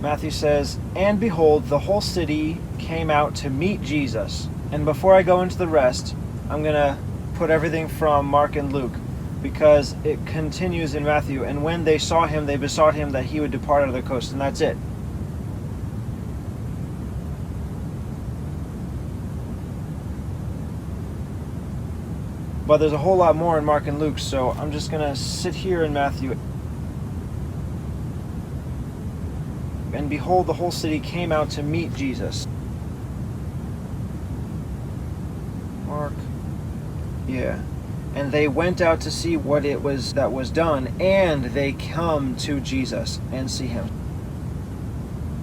Matthew says, "And behold, the whole city came out to meet Jesus." And before I go into the rest, I'm going to put everything from Mark and Luke, because it continues in Matthew. "And when they saw him, they besought him that he would depart out of their coast." And that's it. But there's a whole lot more in Mark and Luke, so I'm just going to sit here in Matthew. "And behold, the whole city came out to meet Jesus." Mark. Yeah. "And they went out to see what it was that was done, and they come to Jesus and see him."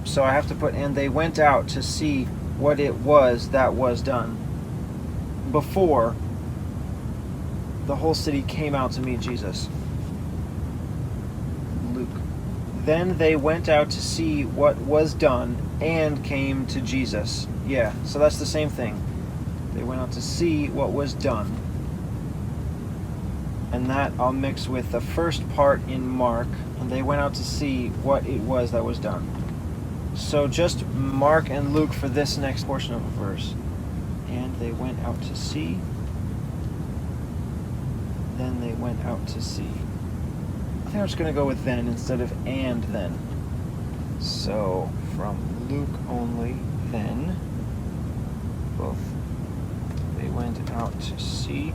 So I have to put, "and they went out to see what it was that was done," before the whole city came out to meet Jesus. Luke. "Then they went out to see what was done and came to Jesus." Yeah, so that's the same thing. They went out to see what was done. And that I'll mix with the first part in Mark. And they went out to see what it was that was done. So just Mark and Luke for this next portion of a verse. "And they went out to see. Then they went out to see." I think I'm just going to go with "then" instead of "and then." So from Luke only, "then," both. "They went out to see."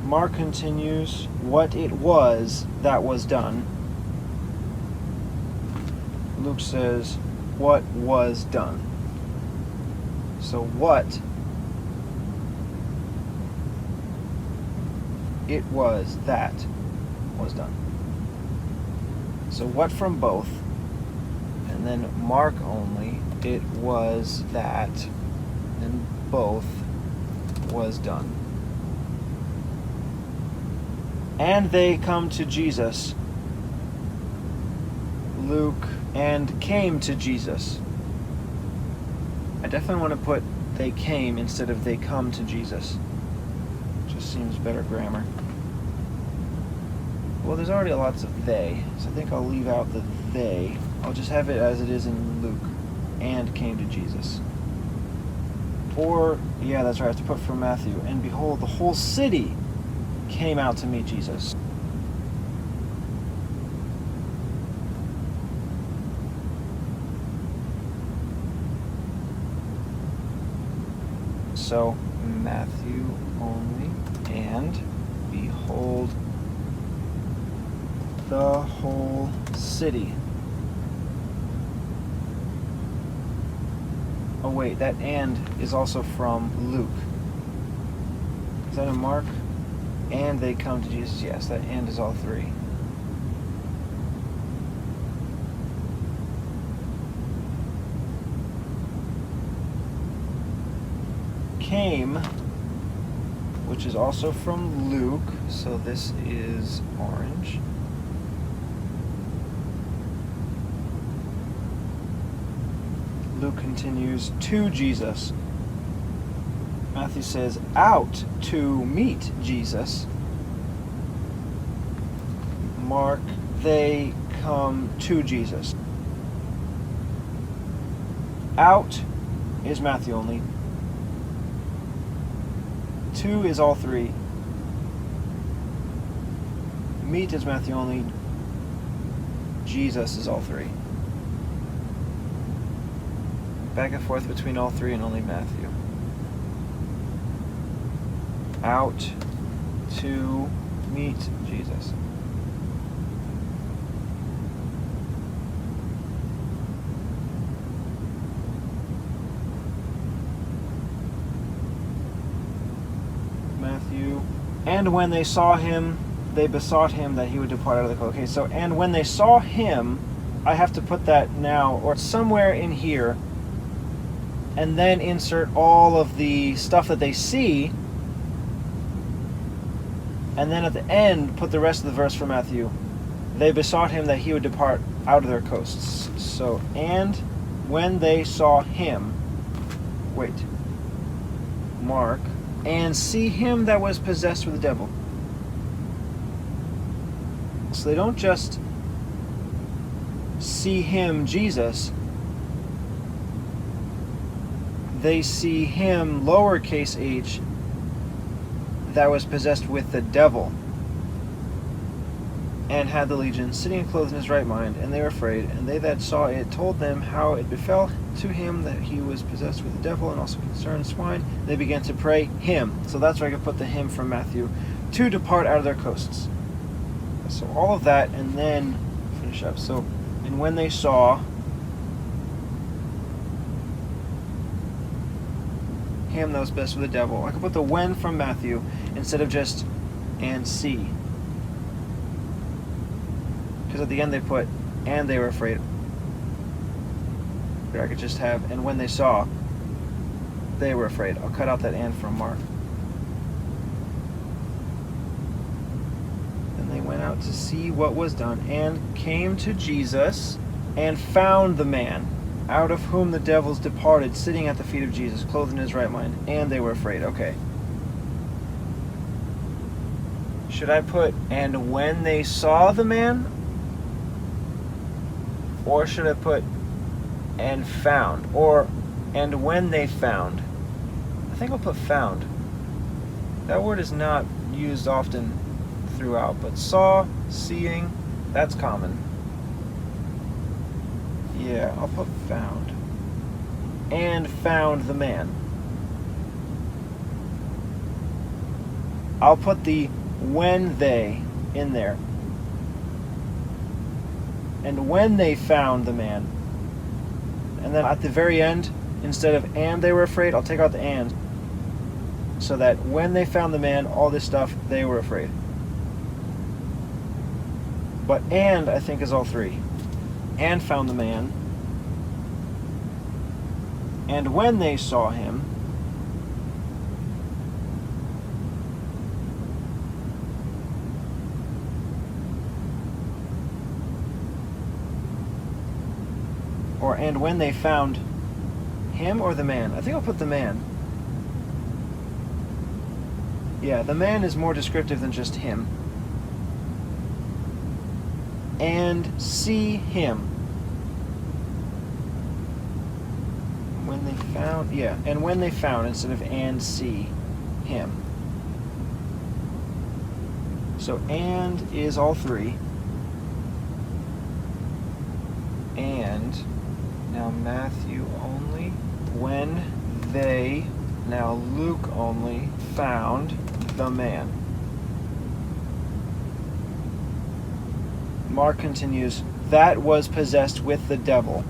Mark continues, "what it was that was done." Luke says, "what was done." So what it was that was done. So what from both. And then Mark only, "it was that," and both was done. "And they come to Jesus." Luke, "and came to Jesus." I definitely want to put "they came" instead of "they come to Jesus." Just seems better grammar. Well, there's already lots of "they," so I think I'll leave out the "they." I'll just have it as it is in Luke. "And came to Jesus." Or, yeah, that's right, I have to put from Matthew. "And behold, the whole city came out to meet Jesus." So Matthew only, "and behold, the whole city." Oh wait, that "and" is also from Luke. Is that in Mark? "And they come to Jesus." Yes, that "and" is all three. "Came," which is also from Luke, so this is orange. Luke continues, "to Jesus." Matthew says, "out to meet Jesus." Mark, "they come to Jesus." "Out" is Matthew only. "To" is all three. "Meet" is Matthew only. "Jesus" is all three. Back and forth between all three and only Matthew. "Out to meet Jesus." Matthew, "and when they saw him, they besought him that he would depart out of the coast." Okay, so "and when they saw him," I have to put that now, or somewhere in here, and then insert all of the stuff that they see, and then at the end put the rest of the verse for Matthew. "They besought him that he would depart out of their coasts." So, "and when they saw him," wait, Mark, and see him that was possessed with the devil. So they don't just see him, Jesus. They see him, lowercase h, that was possessed with the devil, and had the legion, sitting and clothed in his right mind, and they were afraid. And they that saw it told them how it befell to him that he was possessed with the devil, and also concerned swine. They began to pray him. So that's where I could put the hymn from Matthew, to depart out of their coasts. So all of that, and then finish up. So, and when they saw him that was possessed with the devil, I could put the when from Matthew instead of just and see. Because at the end they put, and they were afraid. Or I could just have, and when they saw, they were afraid. I'll cut out that and from Mark. Then they went out to see what was done, and came to Jesus, and found the man, out of whom the devils departed, sitting at the feet of Jesus, clothed in his right mind, and they were afraid. Okay. Should I put, and when they saw the man? Or should I put, and found? Or, and when they found? I think I'll put found. That word is not used often throughout, but saw, seeing, that's common. Yeah, I'll put found. And found the man. I'll put the when they in there. And when they found the man. And then at the very end, instead of and they were afraid, I'll take out the and. So that when they found the man, all this stuff, they were afraid. But and, I think, is all three. And found the man. And when they saw him, or and when they found him, or the man? I think I'll put the man. Yeah, the man is more descriptive than just him. And see him. When they found, yeah, and when they found instead of and see him. So and is all three. And now Matthew only. When they, now Luke only, found the man. Mark continues, that was possessed with the devil.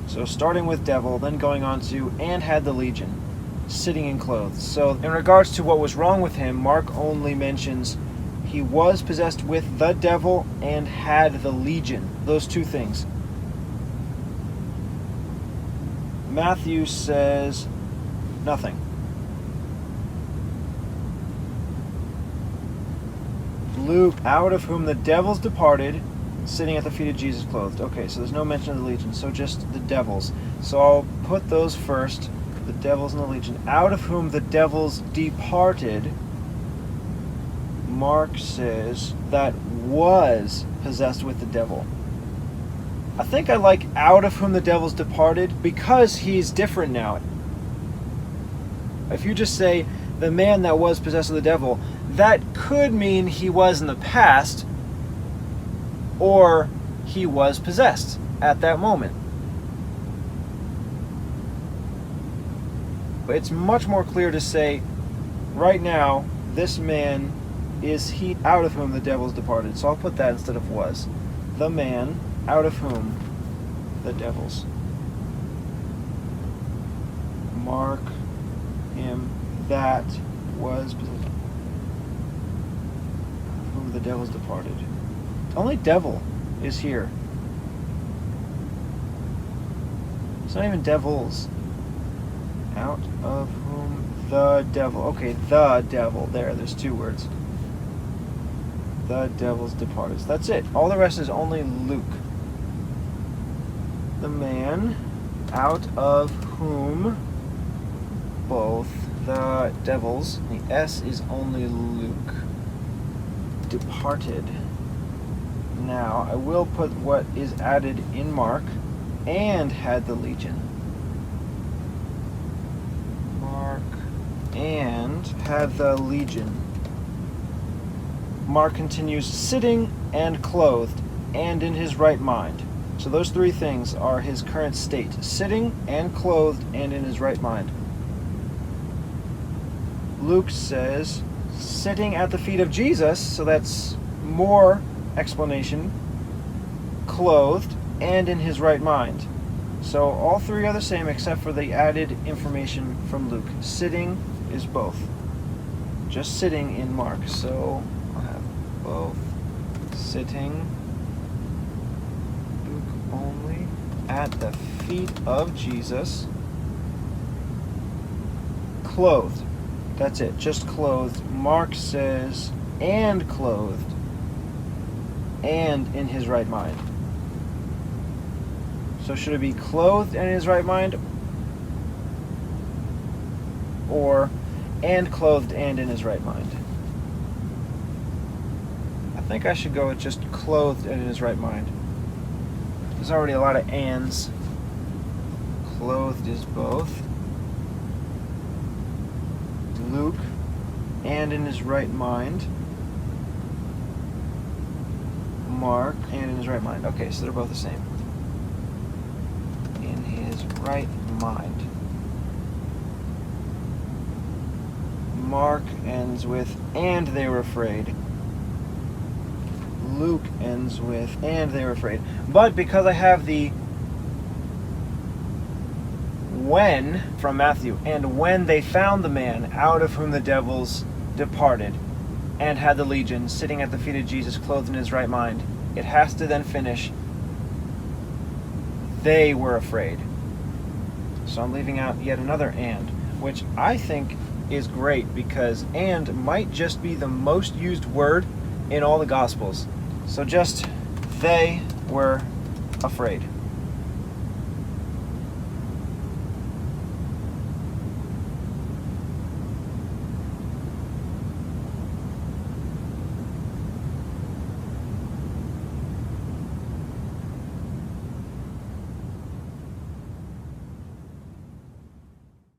So starting with devil, then going on to, and had the legion, sitting in clothes. So in regards to what was wrong with him, Mark only mentions he was possessed with the devil and had the legion. Those two things. Matthew says nothing. Luke, out of whom the devils departed, sitting at the feet of Jesus clothed. Okay, so there's no mention of the legion, so just the devils. So I'll put those first, the devils and the legion. Out of whom the devils departed, Mark says that was possessed with the devil. I think I like out of whom the devils departed because he's different now. If you just say the man that was possessed with the devil, that could mean he was in the past, or he was possessed at that moment. But it's much more clear to say, right now, this man is he out of whom the devils departed. So I'll put that instead of was. The man out of whom the devils. Mark him that was possessed. Whom the devils departed. Only devil is here. It's not even devils. Out of whom the devil. Okay, the devil. There's two words. The devils departed. So that's it. All the rest is only Luke. The man out of whom both the devils. The S is only Luke. Departed. Now, I will put what is added in Mark, and had the legion. Mark, and had the legion. Mark continues, sitting and clothed, and in his right mind. So those three things are his current state: sitting and clothed and in his right mind. Luke says, sitting at the feet of Jesus, so that's more explanation, clothed, and in his right mind. So all three are the same except for the added information from Luke. Sitting is both. Just sitting in Mark. So I'll have both. Sitting, Luke only, at the feet of Jesus. Clothed. That's it, just clothed. Mark says, and clothed, and in his right mind. So should it be clothed and in his right mind? Or, and clothed and in his right mind? I think I should go with just clothed and in his right mind. There's already a lot of ands. Clothed is both. Luke, and in his right mind. Mark, and in his right mind. Okay, so they're both the same. In his right mind. Mark ends with, and they were afraid. Luke ends with, and they were afraid. But because I have the when from Matthew, and when they found the man out of whom the devils departed, and had the legion, sitting at the feet of Jesus, clothed in his right mind, it has to then finish, they were afraid. So I'm leaving out yet another and, which I think is great because and might just be the most used word in all the Gospels. So just, they were afraid.